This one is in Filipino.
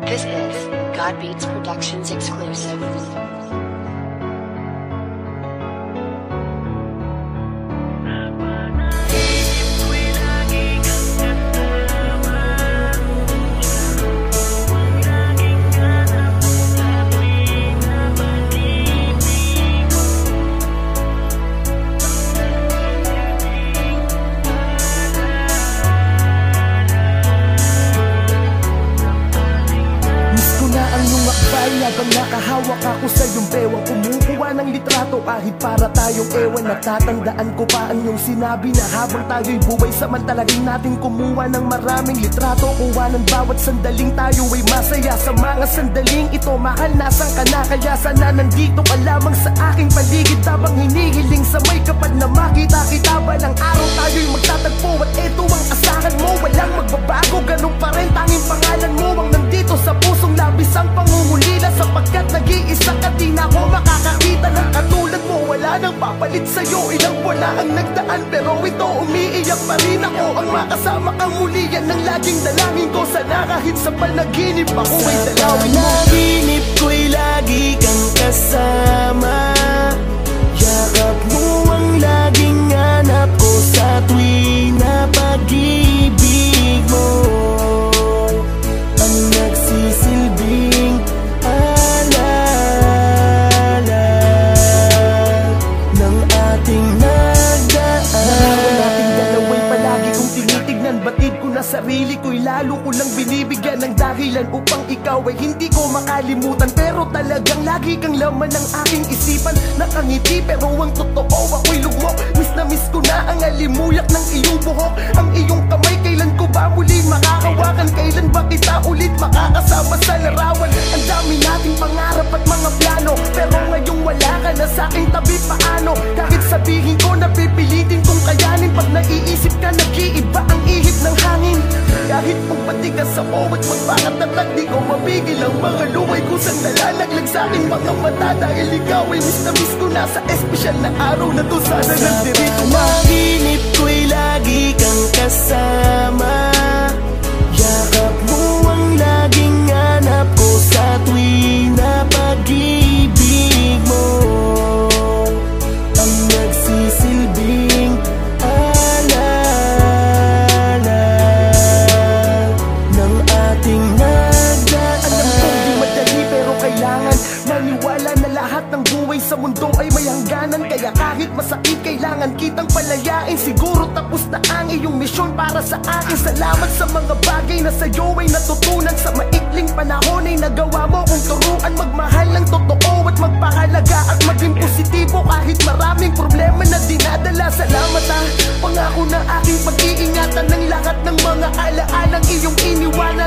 This is God Beats Productions exclusive. Habang nakahawak ako sa iyong bewang, kumukuha ng litrato kahit para tayong ewan. Natatandaan ko pa ang iyong sinabi na habang tayo'y buhay, samantalagin natin kumuha ng maraming litrato. Kuha ng bawat sandaling tayo ay masaya. Sa mga sandaling ito, mahal, nasan ka na? Kaya sana nandito ka lamang sa aking paligid, habang hinihiling sa may kapal na makita kita. Balang araw tayo'y magtatagpo at eto ang asahan mo. Walang magbabago, ganun pa rin, tanging pangalan mo ang nandito sa pusong labis ang pangungulila. Sapagkat nag-iisa ka, di na ako makakakita ng katulad mo. Wala nang papalit sa'yo, ilang wala ang nagdaan, pero ito umiiyak pa rin ako. Ang makasama kang muli, yan ang laging dalangin ko. Sana kahit sa panaginip ako ay dalawin mo. Panaginip ko'y lagi kang kasama, yakap mo ang laging hanap ko sa tuwing na pag-ibig mo. Ang nagsisilbing alala ng ating nagdaan. Narawan nating dalaway palagi kong tinitignan. Batid ko na sarili ko'y lalo ko lang binibigyan ng dahilan upang ikaw ay hindi ko makalimutan. Pero talagang lagi kang laman ng aking isipan. Nakangiti pero ang totoo ako'y lugmok. Miss na miss ko na ang alimuyak ng iyong buhok. Ang iyong kamay, kailan ko ba muli makakawakan? Kailan ba kita ulit makakasama sa larawan? Ang dami nating pangarap at mga plano, pero ngayong wala ka na sa aking tabi. Paano? Kahit sabihin ko na pipilitin kong kayanin, pag naiisip ka nag-iiba ang ihip ng hangin. Kahit magpatigas sa at magpakatatag, di ko mapigil ang mga luway ko sang nalalaglag sa aking mga mata. Dahil ikaw ay miss na miss ko na sa espesyal na araw na to. Sana nagdirito panaginip ko'y lagi kang kasama, yakap mo ang laging hanap ko sa tuwing na pag-ibig mo. Ang nagsisilbing alala ng ating nagdaan. Alam kong di madali pero kailangan maniwala na lahat ng buhay sa mundo ay may hangganan. Kaya kahit masakit, kailangan kitang palayain. Siguro tapos na ang iyong misyon para sa akin. Salamat sa mga bagay na sa'yo ay natutunan. Sa maikling panahon ay nagawa mo kong turuan magmahal ng totoo at magpahalaga at maging positibo kahit maraming problema na dinadala. Salamat pangako na aking pag-iingatan ng lahat ng mga alaalang iyong iniwanan.